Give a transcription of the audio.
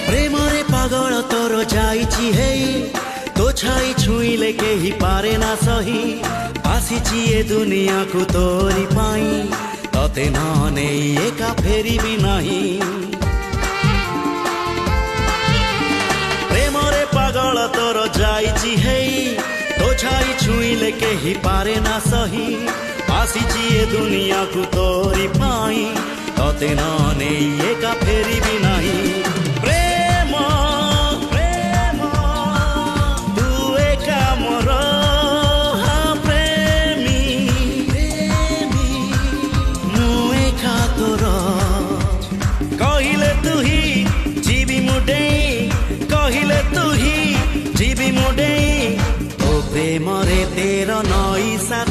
प्रेमरे पागल तोर जाइछि हेई तो छाई छुईले केही पारे ना सही आसिछि ए दुनिया को तोरी पाई तते न नेई एका फेरिबी नाही प्रेमरे पागल तोर जाइछि हेई तो छाई छुईले केही पारे ना सही आसिछि ए दुनिया को तोरी पाई तते न नेई एका फेरिबी नाही प्रेम प्रेम तू एका मोर प्रेमी प्रेमी मु एका तोर कहिले तुही जीवी मुडे कहिले तुही जीवी मुडे ओ प्रेमरे तेर नई सा